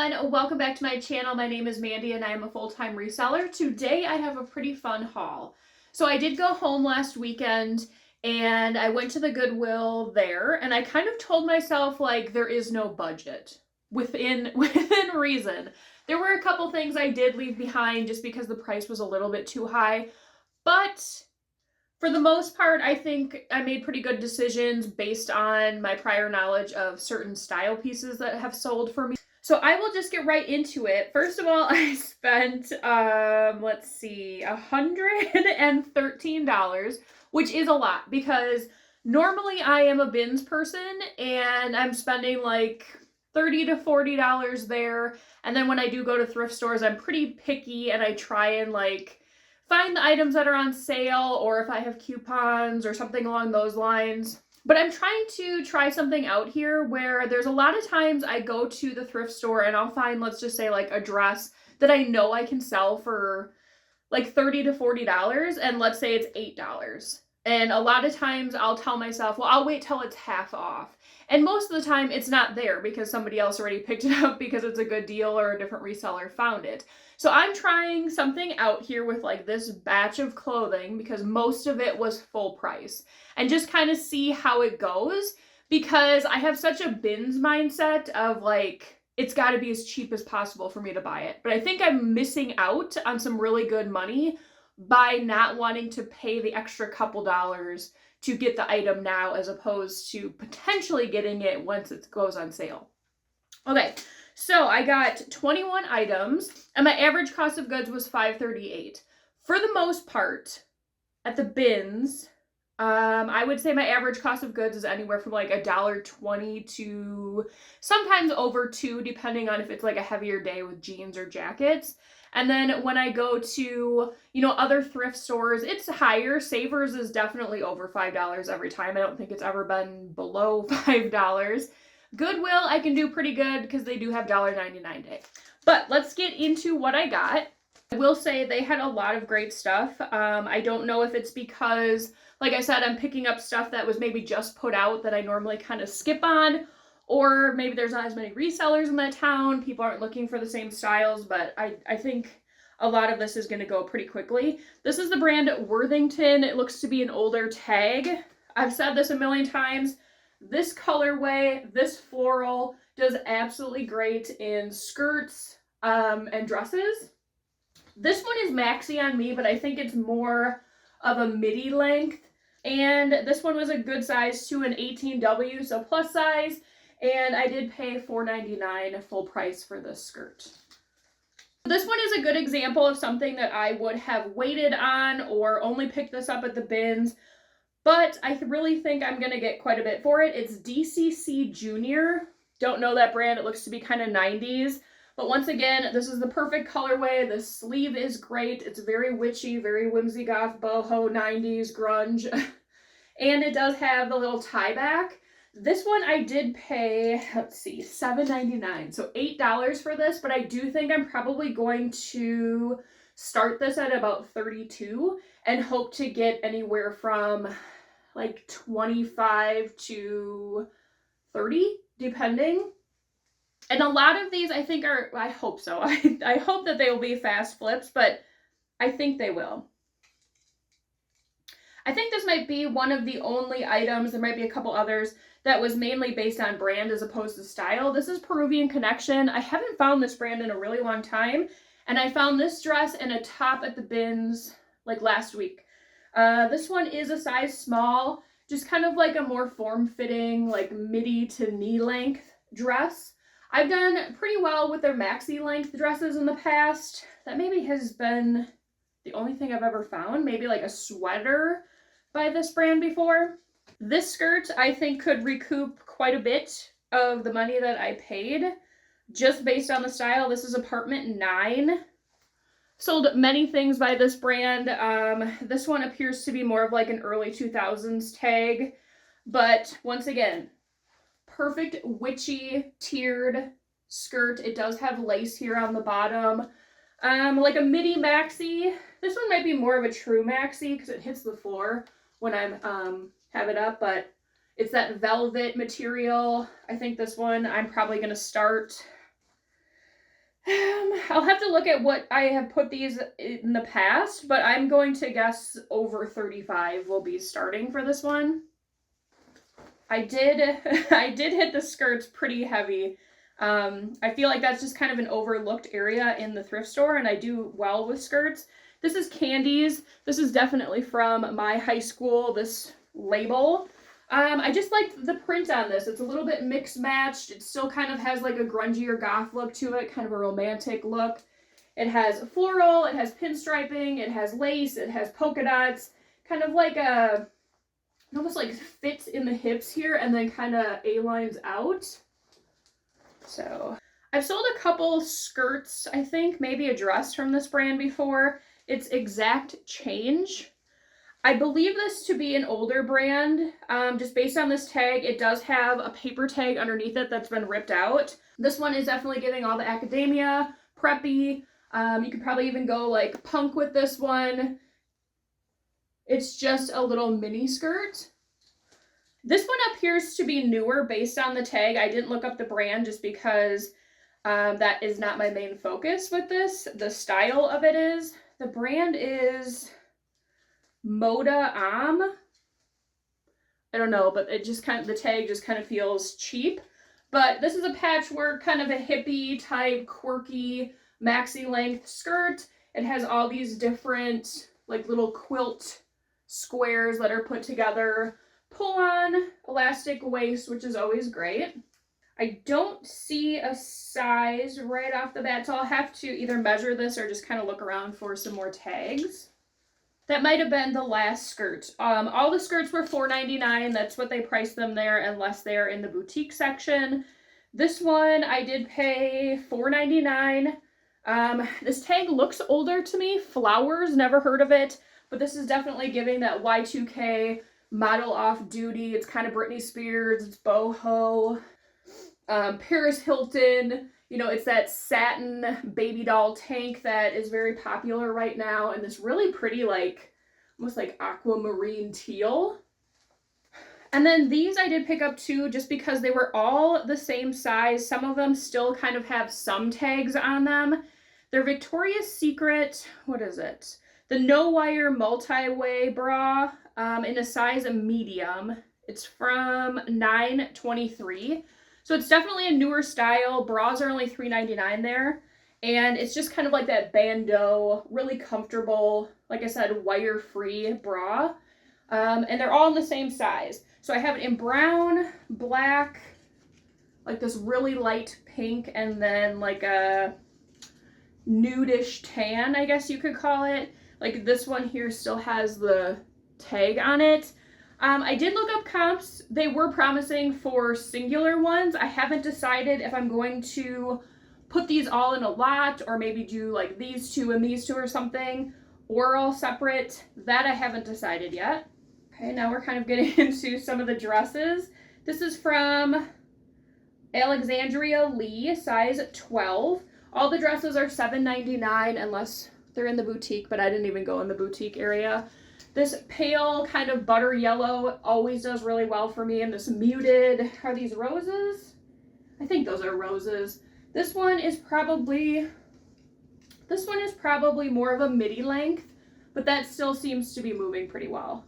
everyone, welcome back to my channel. My name is Mandy and I am a full-time reseller. Today I have a pretty fun haul. So I did go home last weekend and I went to the Goodwill there and I kind of told myself like there is no budget within reason. There were a couple things I did leave behind just because the price was a little bit too high, but for the most part, I think I made pretty good decisions based on my prior knowledge of certain style pieces that have sold for me. So I will just get right into it. First of all, I spent, let's see, $113, which is a lot because normally I am a bins person and I'm spending like $30 to $40 there. And then when I do go to thrift stores, I'm pretty picky and I try and like find the items that are on sale or if I have coupons or something along those lines. But I'm trying to try something out here where there's a lot of times I go to the thrift store and I'll find, let's just say like a dress that I know I can sell for like $30 to $40 and let's say it's $8. And a lot of times I'll tell myself, well, I'll wait till it's half off. And most of the time it's not there because somebody else already picked it up because it's a good deal or a different reseller found it. So I'm trying something out here with like this batch of clothing because most of it was full price and just kind of see how it goes because I have such a bins mindset of like, it's got to be as cheap as possible for me to buy it. But I think I'm missing out on some really good money by not wanting to pay the extra couple dollars to get the item now as opposed to potentially getting it once it goes on sale. Okay, so I got 21 items and my average cost of goods was $5.38. For the most part, at the bins, I would say my average cost of goods is anywhere from like $1.20 to sometimes over $2, depending on if it's like a heavier day with jeans or jackets. And then when I go to, other thrift stores, it's higher. Savers is definitely over $5 every time. I don't think it's ever been below $5. Goodwill, I can do pretty good because they do have $1.99 day. But let's get into what I got. I will say they had a lot of great stuff. I don't know if it's because, like I said, I'm picking up stuff that was maybe just put out that I normally kind of skip on, or maybe there's not as many resellers in that town. People aren't looking for the same styles, but I think a lot of this is going to go pretty quickly. This is the brand Worthington. It looks to be an older tag. I've said this a million times. This colorway, this floral, does absolutely great in skirts and dresses. This one is maxi on me, but I think it's more of a midi length. And this one was a good size too, an 18W, so plus size. And I did pay $4.99 full price for this skirt. This one is a good example of something that I would have waited on or only picked this up at the bins. But I really think I'm going to get quite a bit for it. It's DCC Junior. Don't know that brand. It looks to be kind of 90s. But once again, this is the perfect colorway. The sleeve is great. It's very witchy, very whimsy goth, boho, 90s, grunge. And it does have the little tie back. This one I did pay, let's see, $7.99. So $8 for this, but I do think I'm probably going to start this at about $32 and hope to get anywhere from like $25 to $30, depending. And a lot of these I think are, I hope so. I hope that they will be fast flips, but I think they will. I think this might be one of the only items, there might be a couple others, that was mainly based on brand as opposed to style. This is Peruvian Connection. I haven't found this brand in a really long time, and I found this dress and a top at the bins like last week. This one is a size small, just kind of like a more form-fitting, like midi to knee length dress. I've done pretty well with their maxi length dresses in the past. That maybe has been the only thing I've ever found. Maybe like a sweater by this brand before. This skirt I think could recoup quite a bit of the money that I paid just based on the style. This is Apartment 9. Sold many things by this brand. This one appears to be more of like an early 2000s tag, but once again, perfect witchy tiered skirt. It does have lace here on the bottom. Like a midi maxi. This one might be more of a true maxi because it hits the floor when I have it up, but it's that velvet material. I think this one I'm probably going to start I'll have to look at what I have put these in the past, but I'm going to guess over 35 will be starting for this one. I did hit the skirts pretty heavy. I feel like that's just kind of an overlooked area in the thrift store, and I do well with skirts. This is Candies. This is definitely from my high school, this label. I just like the print on this. It's a little bit mixed matched. It still kind of has like a grungy or goth look to it, kind of a romantic look. It has floral, it has pinstriping, it has lace, it has polka dots, kind of like it almost like fits in the hips here and then kind of A-lines out. So I've sold a couple skirts, I think, maybe a dress from this brand before. It's Exact Change. I believe this to be an older brand. Just based on this tag, it does have a paper tag underneath it that's been ripped out. This one is definitely giving all the academia, preppy. You could probably even go like punk with this one. It's just a little mini skirt. This one appears to be newer based on the tag. I didn't look up the brand just because that is not my main focus with this. The style of it is. The brand is Moda Am. I don't know, but it just kind of, the tag just kind of feels cheap. But this is a patchwork, kind of a hippie type, quirky, maxi length skirt. It has all these different like little quilt squares that are put together. Pull on elastic waist, which is always great. I don't see a size right off the bat, so I'll have to either measure this or just kind of look around for some more tags. That might have been the last skirt. All the skirts were $4.99. That's what they priced them there, unless they're in the boutique section. This one I did pay $4.99. This tag looks older to me. Flowers, never heard of it, but this is definitely giving that Y2K model off duty. It's kind of Britney Spears, it's boho, Paris Hilton. You know, it's that satin baby doll tank that is very popular right now, and this really pretty, like, almost like aquamarine teal. And then these I did pick up too, just because they were all the same size. Some of them still kind of have some tags on them. They're Victoria's Secret, what is it? The No Wire Multi-Way Bra in a size medium. It's from 9/23. So it's definitely a newer style. Bras are only $3.99 there. And it's just kind of like that bandeau, really comfortable, like I said, wire-free bra. And they're all in the same size. So I have it in brown, black, like this really light pink, and then like a nudish tan, I guess you could call it. Like this one here still has the tag on it. I did look up comps. They were promising for singular ones. I haven't decided if I'm going to put these all in a lot or maybe do like these two and these two or something, or all separate. That I haven't decided yet. Okay, now we're kind of getting into some of the dresses. This is from Alexandria Lee, size 12. All the dresses are $7.99 unless they're in the boutique, but I didn't even go in the boutique area. This pale kind of butter yellow always does really well for me. And this muted, are these roses? I think those are roses. This one is probably more of a midi length, but that still seems to be moving pretty well.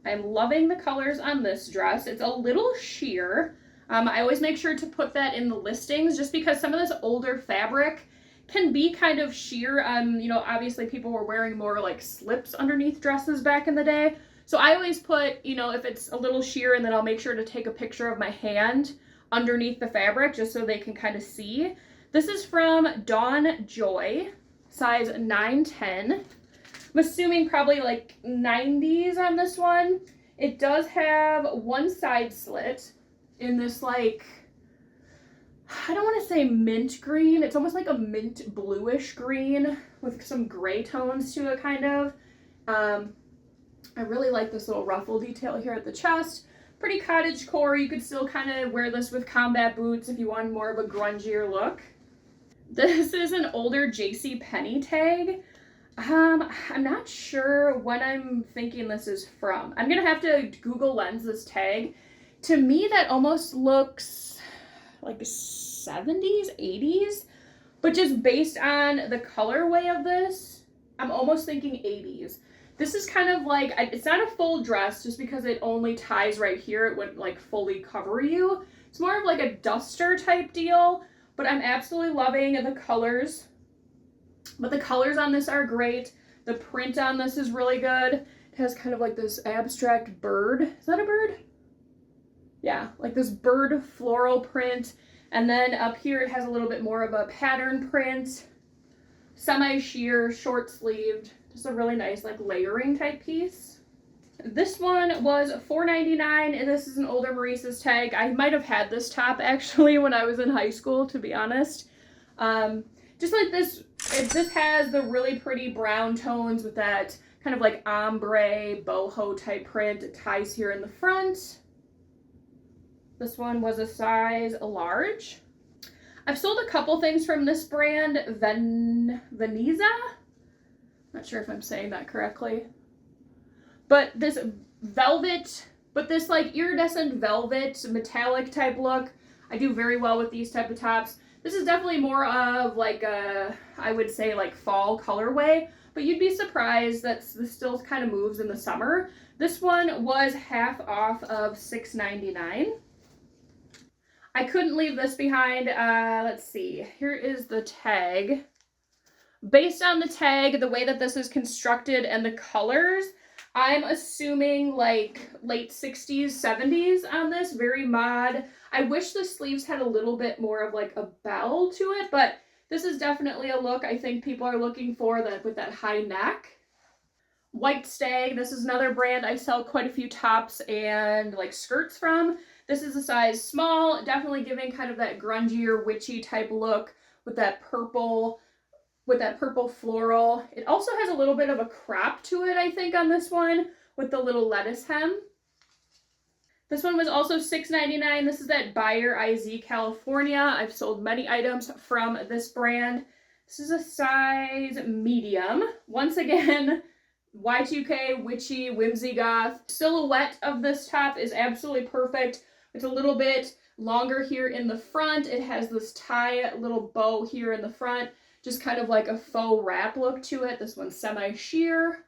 I'm loving the colors on this dress. It's a little sheer. I always make sure to put that in the listings just because some of this older fabric can be kind of sheer. You know, obviously people were wearing more like slips underneath dresses back in the day. So I always put, you know, if it's a little sheer, and then I'll make sure to take a picture of my hand underneath the fabric just so they can kind of see. This is from Dawn Joy, size 9/10. I'm assuming probably like 90s on this one. It does have one side slit in this like, I don't want to say mint green. It's almost like a mint bluish green with some gray tones to it, kind of. I really like this little ruffle detail here at the chest. Pretty cottagecore. You could still kind of wear this with combat boots if you want more of a grungier look. This is an older JCPenney tag. I'm not sure what I'm thinking this is from. I'm gonna have to Google Lens this tag. To me, that almost looks like 70s, 80s, But just based on the colorway of this, I'm almost thinking 80s. This is kind of like, it's not a full dress just because it only ties right here. It wouldn't like fully cover you. It's more of like a duster type deal, but I'm absolutely loving the colors. But the colors on this are great. The print on this is really good. It has kind of like this abstract bird. Is that a bird? Yeah, like this bird floral print. And then up here it has a little bit more of a pattern print. Semi-sheer, short-sleeved. Just a really nice like layering type piece. This one was $4.99, and this is an older Maurice's tag. I might have had this top actually when I was in high school, to be honest. Just like this, this has the really pretty brown tones with that kind of like ombre boho type print. It ties here in the front. This one was a size large. I've sold a couple things from this brand, Veneza. Not sure if I'm saying that correctly. But this velvet, but this like iridescent velvet metallic type look, I do very well with these type of tops. This is definitely more of like a, I would say like fall colorway, but you'd be surprised that this still kind of moves in the summer. This one was half off of $6.99. I couldn't leave this behind. Let's see, here is the tag. Based on the tag, the way that this is constructed and the colors, I'm assuming like late 60s, 70s on this, very mod. I wish the sleeves had a little bit more of like a bell to it, but this is definitely a look I think people are looking for, that with that high neck. White Stag, this is another brand I sell quite a few tops and like skirts from. This is a size small, definitely giving kind of that grungier, witchy type look with that purple floral. It also has a little bit of a crop to it, I think, on this one with the little lettuce hem. This one was also $6.99. This is that Buyer IZ California. I've sold many items from this brand. This is a size medium. Once again, Y2K, witchy, whimsy goth. Silhouette of this top is absolutely perfect. It's a little bit longer here in the front. It has this tie little bow here in the front. Just kind of like a faux wrap look to it. This one's semi-sheer.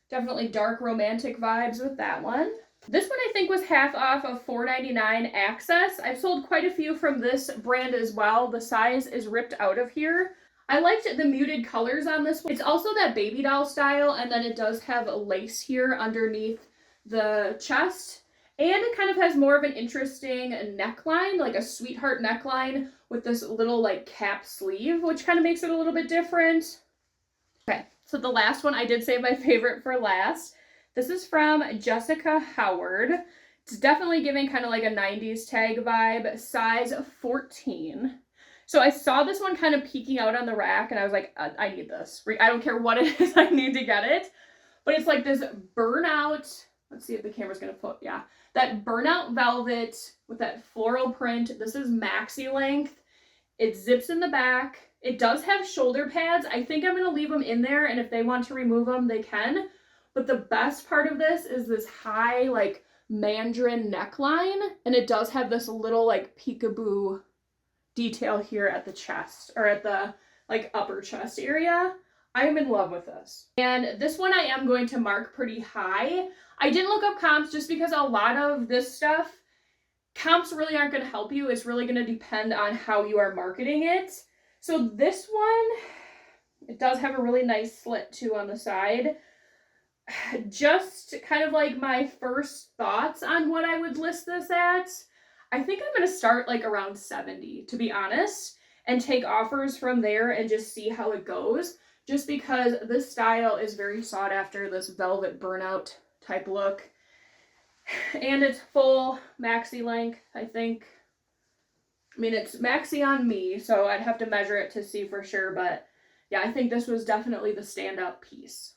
Definitely dark romantic vibes with that one. This one I think was half off of $4.99 Access. I've sold quite a few from this brand as well. The size is ripped out of here. I liked the muted colors on this one. It's also that baby doll style, and then it does have a lace here underneath the chest. And it kind of has more of an interesting neckline, like a sweetheart neckline with this little like cap sleeve, which kind of makes it a little bit different. Okay, so the last one, I did save my favorite for last. This is from Jessica Howard. It's definitely giving kind of like a 90s tag vibe, size 14. So I saw this one kind of peeking out on the rack and I was like, I need this. I don't care what it is, I need to get it. But it's like this burnout, let's see if the camera's gonna put, yeah. That burnout velvet with that floral print. This is maxi length. It zips in the back. It does have shoulder pads. I think I'm gonna leave them in there, and if they want to remove them, they can. But the best part of this is this high like mandarin neckline, and it does have this little like peekaboo detail here at the chest, or at the like upper chest area. I am in love with this. And this one I am going to mark pretty high. I didn't look up comps just because a lot of this stuff, comps really aren't going to help you. It's really going to depend on how you are marketing it. So this one, it does have a really nice slit too on the side. Just kind of like my first thoughts on what I would list this at, I think I'm going to start like around 70, to be honest, and take offers from there and just see how it goes. Just because this style is very sought after, this velvet burnout type look. And it's full maxi length, I think. I mean, it's maxi on me, so I'd have to measure it to see for sure. But yeah, I think this was definitely the standout piece.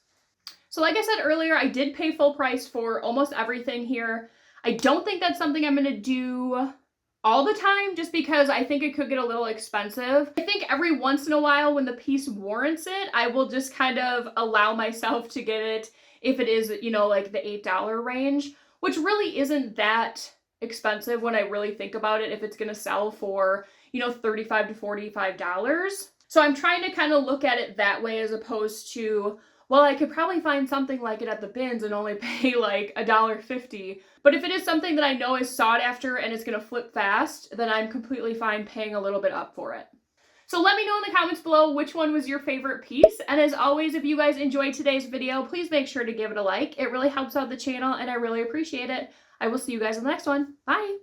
So like I said earlier, I did pay full price for almost everything here. I don't think that's something I'm going to do all the time, just because I think it could get a little expensive. I think every once in a while when the piece warrants it, I will just kind of allow myself to get it if it is, you know, like the $8 range, which really isn't that expensive when I really think about it, if it's going to sell for, you know, $35 to $45. So I'm trying to kind of look at it that way as opposed to, well, I could probably find something like it at the bins and only pay like $1.50. But if it is something that I know is sought after and it's going to flip fast, then I'm completely fine paying a little bit up for it. So let me know in the comments below which one was your favorite piece. And as always, if you guys enjoyed today's video, please make sure to give it a like. It really helps out the channel and I really appreciate it. I will see you guys in the next one. Bye.